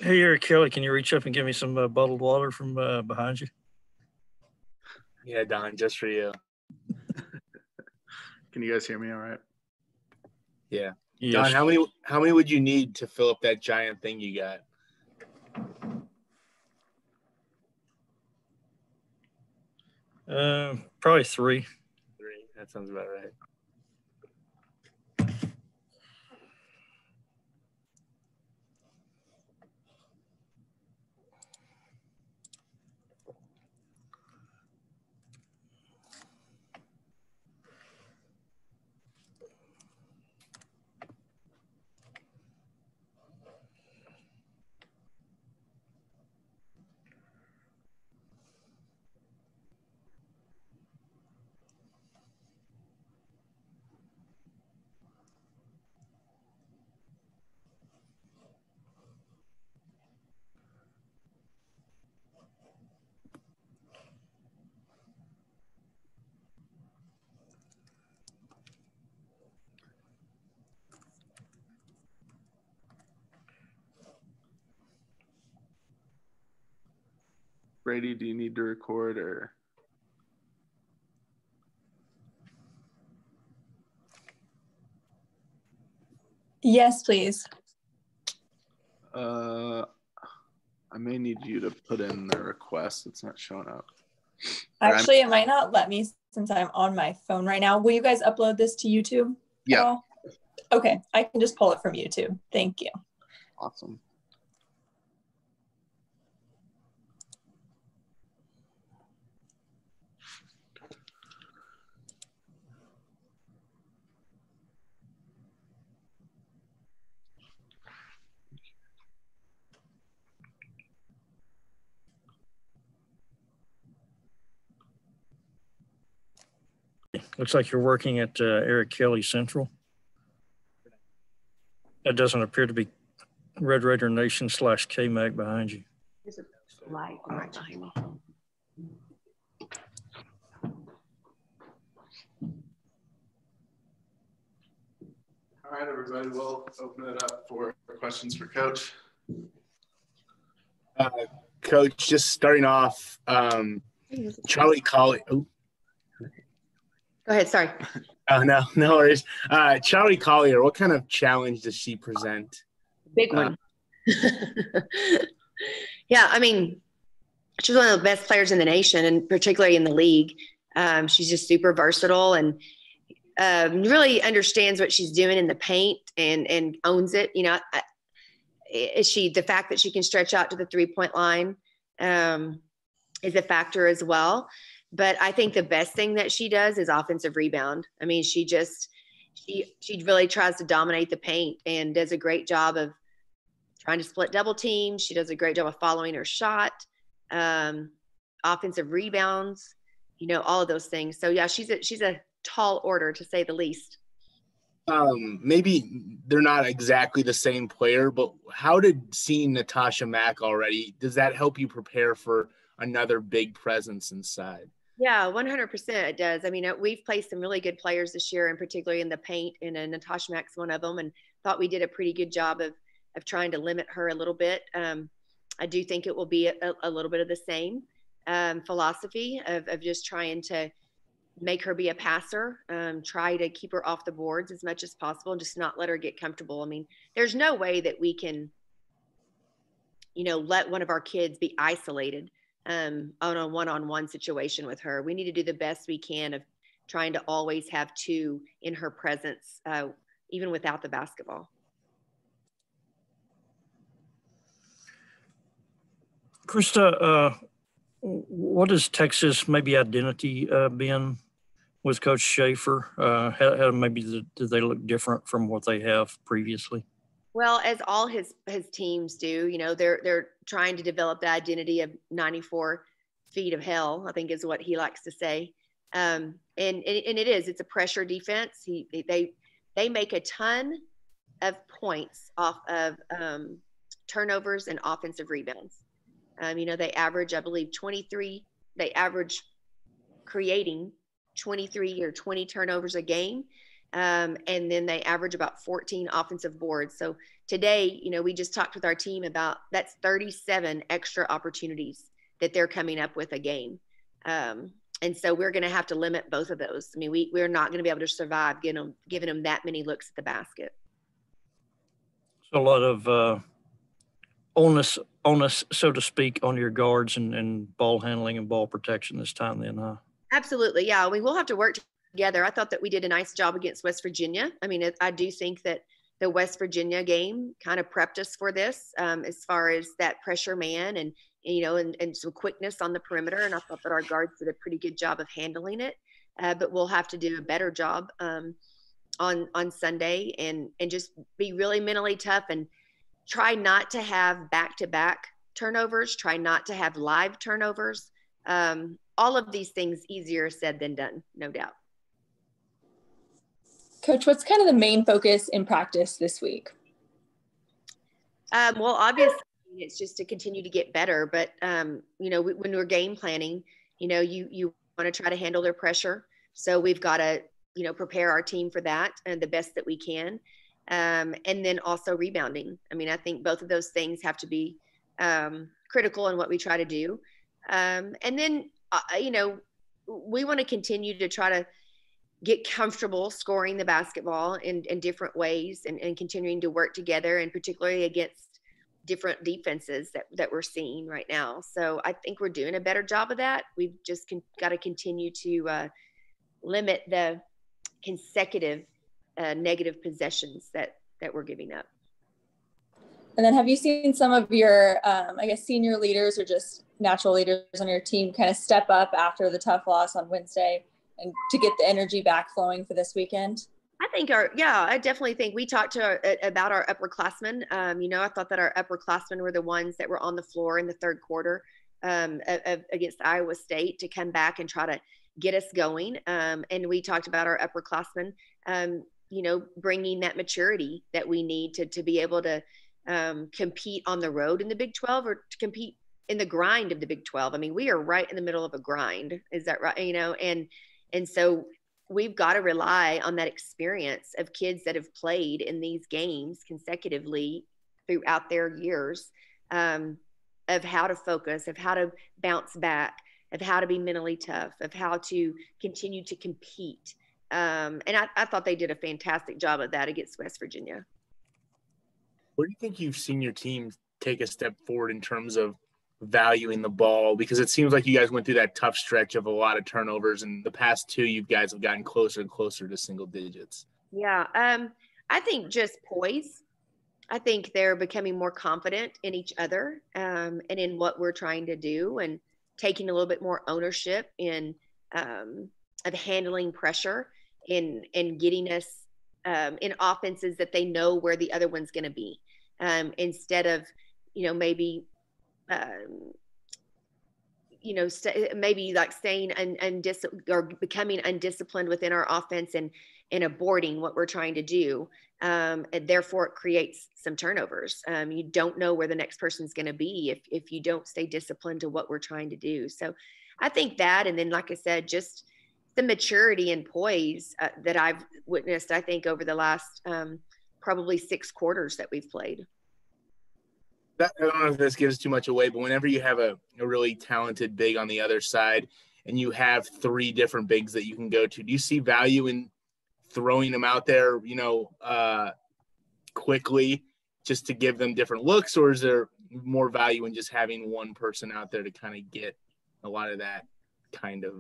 Hey, Eric Kelly, can you reach up and give me some bottled water from behind you? Yeah, Don, just for you. Can you guys hear me all right? Yeah. Yes. Don, how many would you need to fill up that giant thing you got? Probably 3. 3. That sounds about right. Brady, do you need to record or? Yes, please. I may need you to put in the request. It's not showing up. Actually, it might not let me since I'm on my phone right now. Will you guys upload this to YouTube? Yeah. Okay, I can just pull it from YouTube. Thank you. Awesome. Looks like you're working at Eric Kelly Central. That doesn't appear to be Red Raider Nation / K-Mac behind you. There's a light right behind me. All right, everybody, we'll open it up for questions for Coach. Coach, just starting off, Charlie Collier. Oh. Go ahead, sorry. Oh, no worries. Charlie Collier, what kind of challenge does she present? Big one. Yeah, I mean, she's one of the best players in the nation, and particularly in the league. She's just super versatile and really understands what she's doing in the paint and owns it. You know, the fact that she can stretch out to the 3-point line is a factor as well. But I think the best thing that she does is offensive rebound. I mean, she really tries to dominate the paint and does a great job of trying to split double teams. She does a great job of following her shot, offensive rebounds, you know, all of those things. So yeah, she's a tall order to say the least. Maybe they're not exactly the same player, but how did seeing Natasha Mack already, does that help you prepare for another big presence inside? Yeah, 100% it does. I mean, we've played some really good players this year, and particularly in the paint, and Natasha Mack's one of them, and thought we did a pretty good job of trying to limit her a little bit. I do think it will be a little bit of the same philosophy of just trying to make her be a passer, try to keep her off the boards as much as possible and just not let her get comfortable. I mean, there's no way that we can, you know, let one of our kids be isolated on a one-on-one situation with her. We need to do the best we can of trying to always have 2 in her presence, even without the basketball. Krista, what has Texas maybe identity been with Coach Schaefer? How maybe do they look different from what they have previously? Well, as all his teams do, you know, they're trying to develop the identity of 94 feet of hell, I think is what he likes to say. And it's a pressure defense. They make a ton of points off of turnovers and offensive rebounds. You know, they average, I believe, 23. They average creating 23 or 20 turnovers a game. And then they average about 14 offensive boards. So today, we just talked with our team about that's 37 extra opportunities that they're coming up with a game. And so we're going to have to limit both of those. I mean, we're not going to be able to survive giving them that many looks at the basket. So a lot of onus, so to speak, on your guards and ball handling and ball protection this time then, huh? Absolutely. Yeah. We will have to work together. I thought that we did a nice job against West Virginia. I mean, I do think that the West Virginia game kind of prepped us for this as far as that pressure man and some quickness on the perimeter. And I thought that our guards did a pretty good job of handling it. But we'll have to do a better job on Sunday and just be really mentally tough and try not to have back-to-back turnovers, try not to have live turnovers. All of these things easier said than done, no doubt. Coach, what's kind of the main focus in practice this week? Well, obviously it's just to continue to get better, but when we're game planning, you want to try to handle their pressure. So we've got to, prepare our team for that and the best that we can. And then also rebounding. I mean, I think both of those things have to be critical in what we try to do. And then, we want to continue to try to get comfortable scoring the basketball in different ways and continuing to work together, and particularly against different defenses that we're seeing right now. So I think we're doing a better job of that. We've just got to continue to limit the consecutive negative possessions that we're giving up. And then have you seen some of your, senior leaders or just natural leaders on your team kind of step up after the tough loss on Wednesday and to get the energy back flowing for this weekend? I definitely think we talked about our upperclassmen. I thought that our upperclassmen were the ones that were on the floor in the third quarter against Iowa State to come back and try to get us going. And we talked about our upperclassmen, bringing that maturity that we need to be able to compete on the road in the Big 12 or to compete in the grind of the Big 12. I mean, we are right in the middle of a grind. Is that right? And so we've got to rely on that experience of kids that have played in these games consecutively throughout their years, of how to focus, of how to bounce back, of how to be mentally tough, of how to continue to compete. And I thought they did a fantastic job of that against West Virginia. Where do you think you've seen your team take a step forward in terms of valuing the ball? Because it seems like you guys went through that tough stretch of a lot of turnovers, and the past two, you guys have gotten closer and closer to single digits. Yeah. I think just poise. I think they're becoming more confident in each other and in what we're trying to do, and taking a little bit more ownership in of handling pressure and getting us in offenses that they know where the other one's going to be, instead of, maybe maybe like staying or becoming undisciplined within our offense and aborting what we're trying to do. And therefore it creates some turnovers. You don't know where the next person's going to be if you don't stay disciplined to what we're trying to do. So I think that, and then, like I said, just the maturity and poise that I've witnessed, I think, over the last probably 6 quarters that we've played. I don't know if this gives too much away, but whenever you have a really talented big on the other side and you have 3 different bigs that you can go to, do you see value in throwing them out there, quickly just to give them different looks, or is there more value in just having one person out there to kind of get a lot of that kind of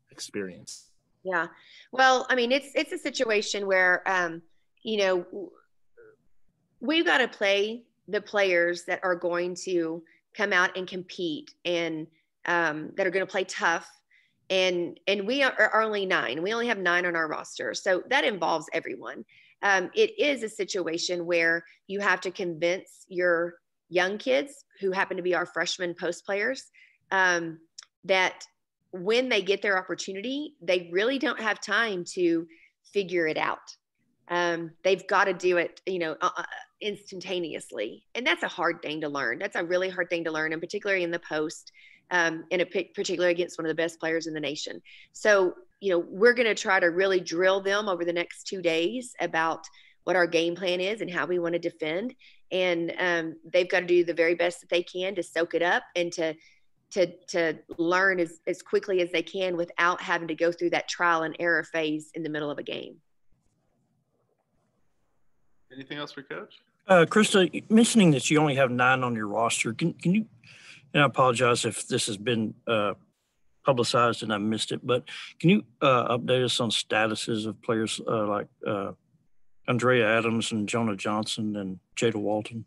experience? Yeah. Well, I mean, it's a situation where, we've got to play the players that are going to come out and compete and that are going to play tough. And we are only 9. We only have 9 on our roster. So that involves everyone. It is a situation where you have to convince your young kids, who happen to be our freshman post players, that when they get their opportunity, they really don't have time to figure it out. They've got to do it, instantaneously. And that's a hard thing to learn. That's a really hard thing to learn, and particularly in the post. particularly against one of the best players in the nation. So, we're going to try to really drill them over the next 2 days about what our game plan is and how we want to defend. And they've got to do the very best that they can to soak it up and to learn as quickly as they can without having to go through that trial and error phase in the middle of a game. Anything else for Coach? Krista, mentioning that you only have 9 on your roster, can you, and I apologize if this has been publicized and I missed it, but can you update us on statuses of players like Andrea Adams and Jonah Johnson and Jada Walton?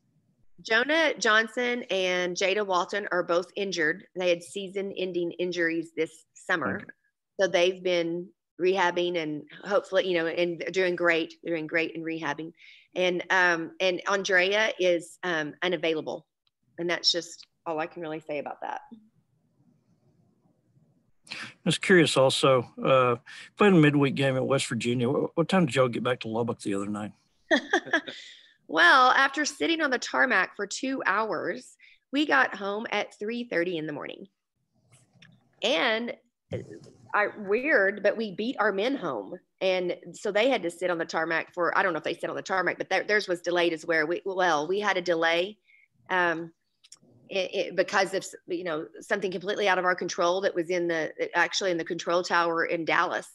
Jonah Johnson and Jada Walton are both injured. They had season-ending injuries this summer. Okay. So they've been rehabbing and hopefully, and doing great. They're doing great in rehabbing. And Andrea is unavailable. And that's just all I can really say about that. I was curious also, played a midweek game at West Virginia. What time did y'all get back to Lubbock the other night? Well, after sitting on the tarmac for 2 hours, we got home at 3:30 in the morning. And weird, but we beat our men home. And so they had to sit on the tarmac for, I don't know if they sit on the tarmac, but theirs was delayed as where we had a delay because of, something completely out of our control that was actually in the control tower in Dallas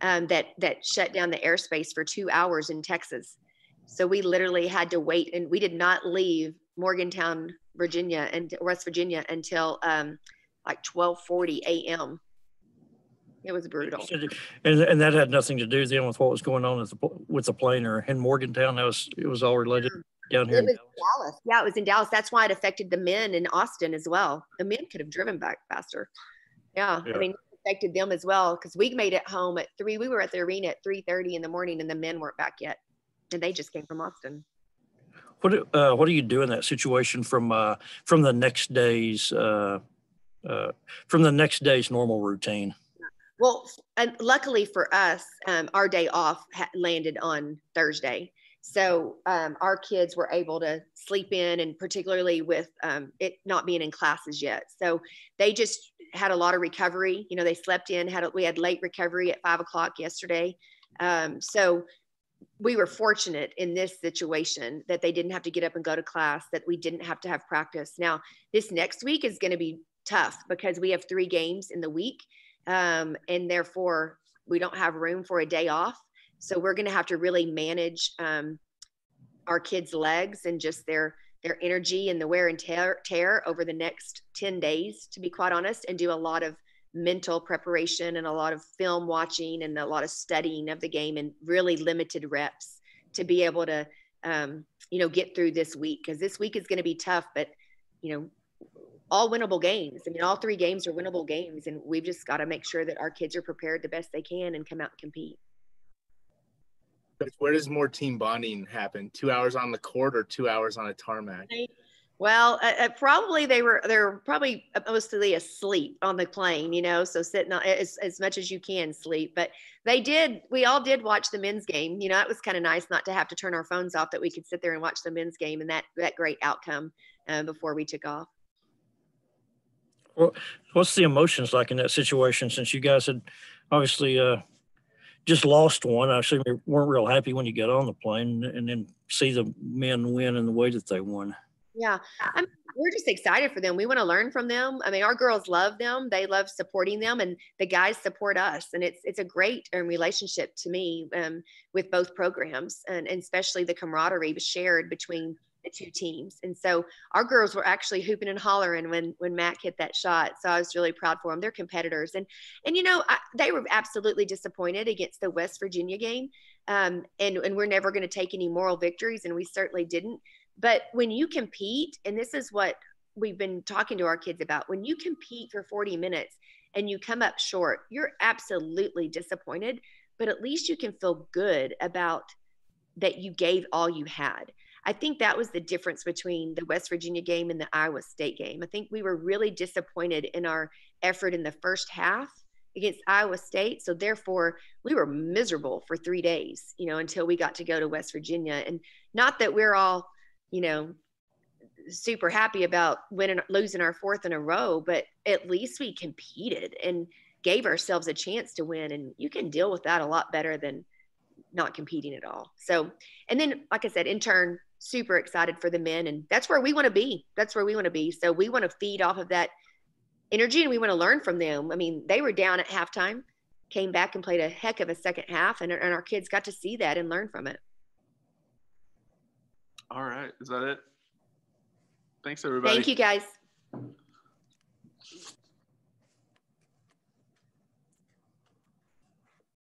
that shut down the airspace for 2 hours in Texas. So we literally had to wait, and we did not leave Morgantown, Virginia and West Virginia until like 12:40 a.m. It was brutal. And that had nothing to do then with what was going on with the plane or in Morgantown. It was all related down here. It was Dallas. Yeah, it was in Dallas. That's why it affected the men in Austin as well. The men could have driven back faster. Yeah. I mean, it affected them as well because we made it home at 3. We were at the arena at 3:30 in the morning, and the men weren't back yet, and they just came from Austin. What do you do in that situation from the next day's normal routine? Well, and luckily for us, our day off landed on Thursday. So our kids were able to sleep in, and particularly with it not being in classes yet. So they just had a lot of recovery. They slept in, we had late recovery at 5 o'clock yesterday. So we were fortunate in this situation that they didn't have to get up and go to class, that we didn't have to have practice. Now, this next week is going to be tough because we have 3 games in the week. And therefore we don't have room for a day off. So we're going to have to really manage our kids' legs and just their energy and the wear and tear over the next 10 days, to be quite honest, and do a lot of mental preparation and a lot of film watching and a lot of studying of the game and really limited reps to be able to, get through this week. Because this week is going to be tough, but, all winnable games. I mean, all 3 games are winnable games, and we've just got to make sure that our kids are prepared the best they can and come out and compete. Where does more team bonding happen? 2 hours on the court or 2 hours on a tarmac? Well, probably they're probably mostly asleep on the plane, so sitting on as much as you can sleep. But we all did watch the men's game. It was kind of nice not to have to turn our phones off, that we could sit there and watch the men's game, and that great outcome before we took off. Well, what's the emotions like in that situation, since you guys had obviously just lost one? I assume you weren't real happy when you got on the plane, and then see the men win in the way that they won. Yeah, we're just excited for them. We want to learn from them. I mean, our girls love them. They love supporting them, and the guys support us. And it's a great relationship to me with both programs, and especially the camaraderie shared between the 2 teams. And so our girls were actually hooping and hollering when Mac hit that shot. So I was really proud for them. They're competitors. And they were absolutely disappointed against the West Virginia game. And we're never going to take any moral victories, and we certainly didn't. But when you compete, and this is what we've been talking to our kids about, when you compete for 40 minutes and you come up short, you're absolutely disappointed, but at least you can feel good about that you gave all you had. I think that was the difference between the West Virginia game and the Iowa State game. I think we were really disappointed in our effort in the first half against Iowa State. So therefore we were miserable for 3 days, until we got to go to West Virginia. And not that we're all, super happy about losing our 4th in a row, but at least we competed and gave ourselves a chance to win. And you can deal with that a lot better than not competing at all. So, and then, like I said, in turn, super excited for the men, and that's where we want to be. That's where we want to be. So we want to feed off of that energy, and we want to learn from them. I mean, they were down at halftime, came back and played a heck of a second half, and our kids got to see that and learn from it. All right. Is that it? Thanks, everybody. Thank you, guys.